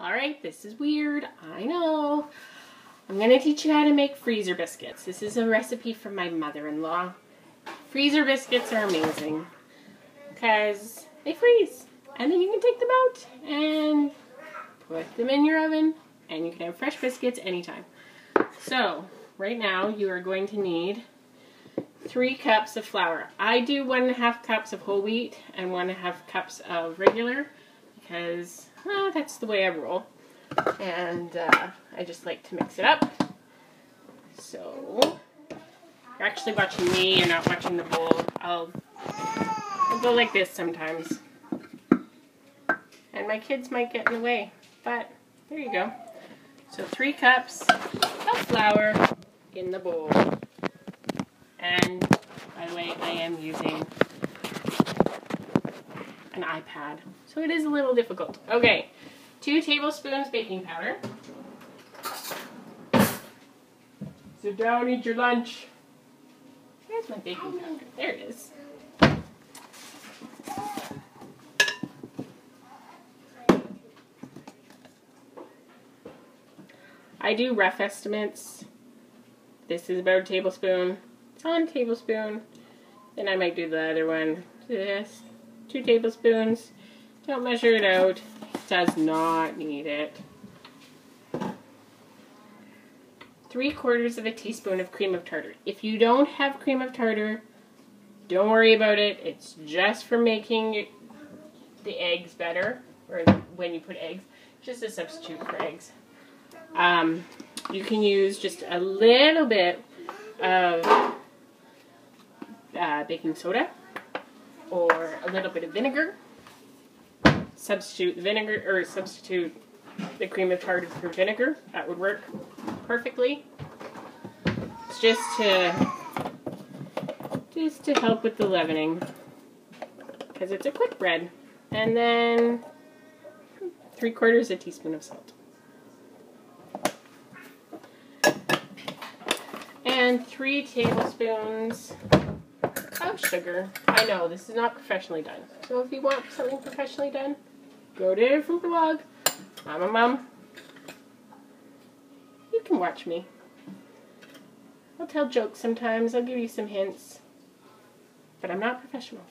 Alright, this is weird, I know. I'm going to teach you how to make freezer biscuits. This is a recipe from my mother-in-law. Freezer biscuits are amazing because they freeze. And then you can take them out and put them in your oven and you can have fresh biscuits anytime. So, right now you are going to need 3 cups of flour. I do 1.5 cups of whole wheat and 1.5 cups of regular because that's the way I roll. And I just like to mix it up. So, you're actually watching me, you're not watching the bowl. I'll go like this sometimes. And my kids might get in the way, but there you go. So 3 cups of flour in the bowl. And by the way, I am using an iPad, so it is a little difficult. Okay, 2 tablespoons baking powder. Sit down, eat your lunch. Where's my baking powder? There it is. I do rough estimates. This is about a tablespoon. It's on a tablespoon. Then I might do the other one. This, 2 tablespoons. Don't measure it out. It does not need it. 3/4 of a teaspoon of cream of tartar. If you don't have cream of tartar, don't worry about it. It's just for making the eggs better, or when you put eggs. Just a substitute for eggs. You can use just a little bit of baking soda or a little bit of vinegar. Substitute the vinegar, or substitute the cream of tartar for vinegar. That would work perfectly. It's just to help with the leavening, because it's a quick bread. And then 3/4 teaspoon of salt. And 3 tablespoons of sugar. I know, this is not professionally done. So if you want something professionally done, go to a different blog. I'm a mom. You can watch me. I'll tell jokes sometimes. I'll give you some hints. But I'm not professional.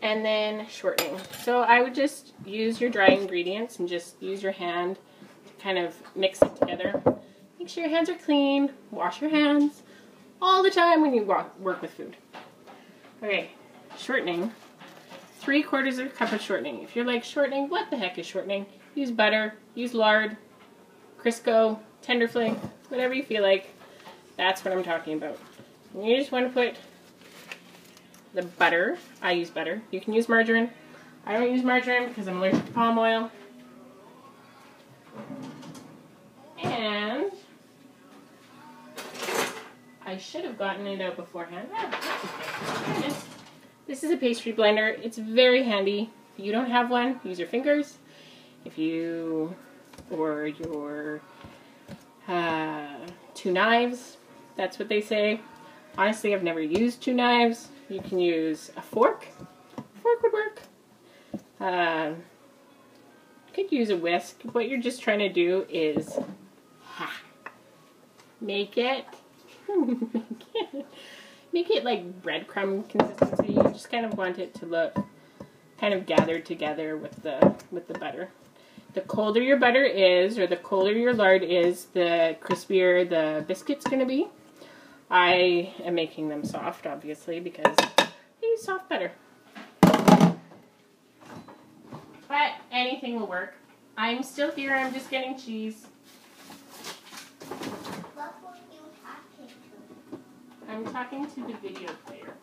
And then shortening. So I would just use your dry ingredients and just use your hand to kind of mix it together. Make sure your hands are clean. Wash your hands all the time when you work with food. Okay, shortening. 3/4 cup of shortening. If you're like, shortening, what the heck is shortening? Use butter, use lard, Crisco, Tenderflake, whatever you feel like. That's what I'm talking about. And you just want to put the butter. I use butter. You can use margarine. I don't use margarine because I'm allergic to palm oil. And I should have gotten it out beforehand. There it is. This is a pastry blender. It's very handy. If you don't have one, use your fingers. If you, or your 2 knives, that's what they say. Honestly, I've never used 2 knives. You can use a fork. A fork would work. You could use a whisk. What you're just trying to do is make it like breadcrumb consistency. You just kind of want it to look kind of gathered together with the butter. The colder your butter is, or the colder your lard is, the crispier the biscuit's going to be. I am making them soft, obviously, because I use soft butter. But anything will work. I'm still here. I'm just getting cheese. What were you talking to? I'm talking to the video player.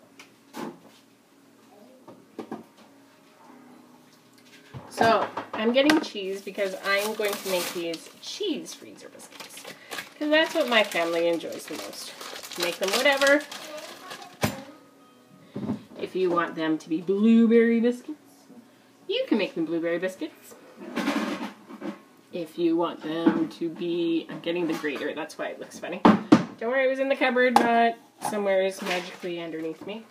So, I'm getting cheese because I'm going to make these cheese freezer biscuits. Because that's what my family enjoys the most. Make them whatever. If you want them to be blueberry biscuits, you can make them blueberry biscuits. If you want them to be, I'm getting the grater, that's why it looks funny. Don't worry, it was in the cupboard, not somewhere is magically underneath me.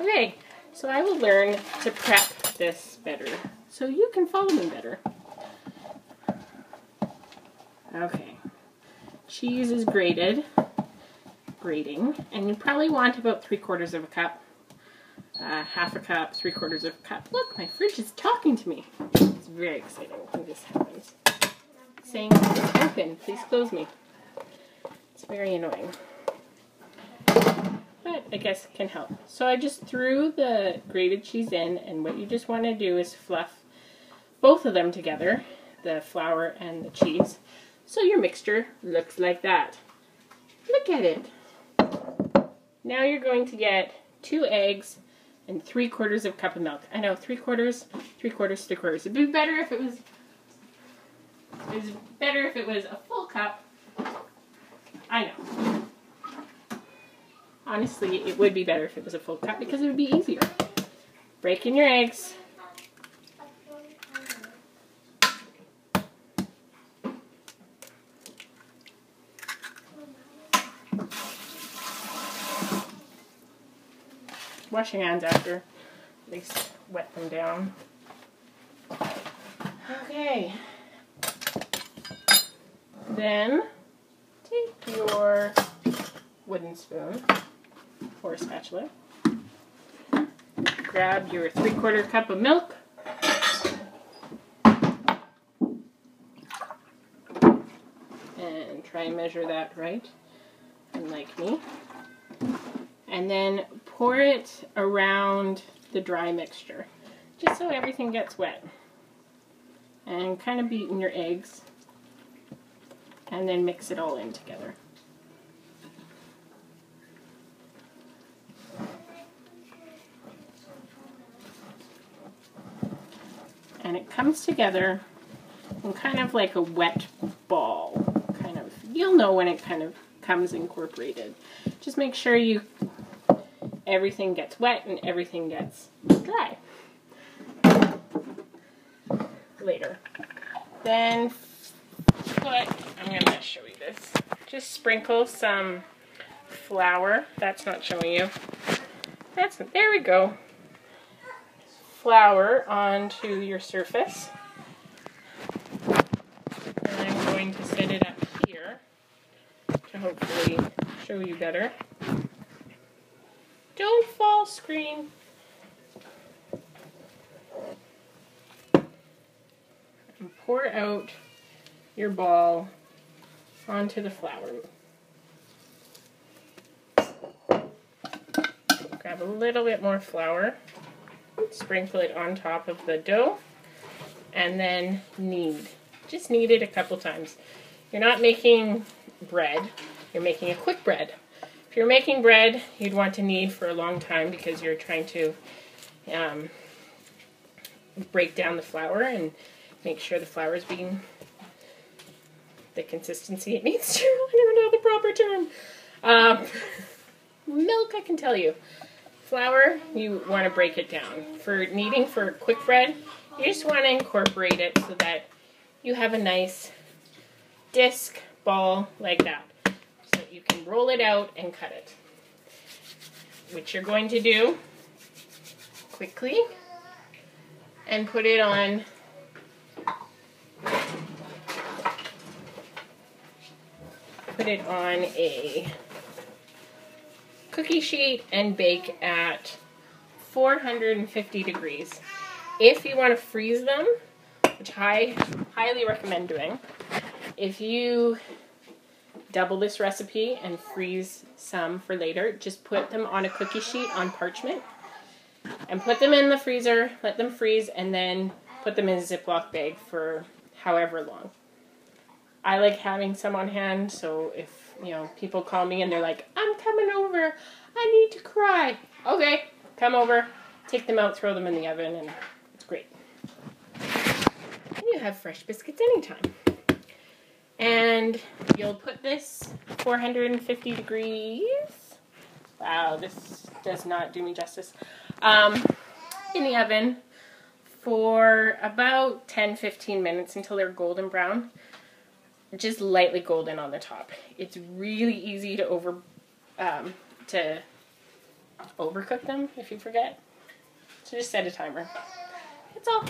Okay, So I will learn to prep this better so you can follow me better. Okay. Cheese is grating, and you probably want about 3/4 of a cup, half a cup, 3/4 of a cup. Look, my fridge is talking to me. It's very exciting when this happens. Saying it's open, please close me. It's very annoying, but I guess it can help. So I just threw the grated cheese in, and what you just want to do is fluff both of them together, the flour and the cheese, so your mixture looks like that. Look at it. Now you're going to get 2 eggs and 3/4 of a cup of milk. I know, 3/4, 3/4, 3/4. It'd be better if it was. Better if it was a full cup. I know. Honestly, it would be better if it was a full cup because it would be easier. Break in your eggs. Wash your hands after. At least wet them down. Okay. Then take your wooden spoon or spatula. Grab your 3/4 cup of milk. And try and measure that right, unlike me. And then pour it around the dry mixture, just so everything gets wet. And kind of beat in your eggs. And then mix it all in together. And it comes together in kind of like a wet ball. Kind of, you'll know when it kind of comes incorporated. Just make sure everything gets wet and everything gets dry. Later. Then I'm going to show you this. Just sprinkle some flour. That's not showing you. There we go. Flour onto your surface. And I'm going to set it up here to hopefully show you better. Don't fall, screen. And pour out your ball onto the flour. Grab a little bit more flour, sprinkle it on top of the dough, and then knead. Just knead it a couple times. You're not making bread, you're making a quick bread. If you're making bread, you'd want to knead for a long time because you're trying to break down the flour and make sure the flour is being the consistency it needs to. I never know the proper term. Milk, I can tell you. Flour, you want to break it down. For kneading for quick bread, you just want to incorporate it so that you have a nice disc ball like that. So that you can roll it out and cut it. Which you're going to do quickly and put it on a cookie sheet and bake at 450 degrees. If you want to freeze them, which I highly recommend doing, if you double this recipe and freeze some for later, just put them on a cookie sheet on parchment and put them in the freezer, let them freeze, and then put them in a Ziploc bag for however long. I like having some on hand, so if people call me and they're like, I'm coming over, I need to cry. Okay, come over, take them out, throw them in the oven, and it's great. And you have fresh biscuits anytime. And you'll put this 450 degrees. Wow, this does not do me justice. In the oven for about 10-15 minutes until they're golden brown. Just lightly golden on the top. It's really easy to overcook them if you forget. So just set a timer. That's all.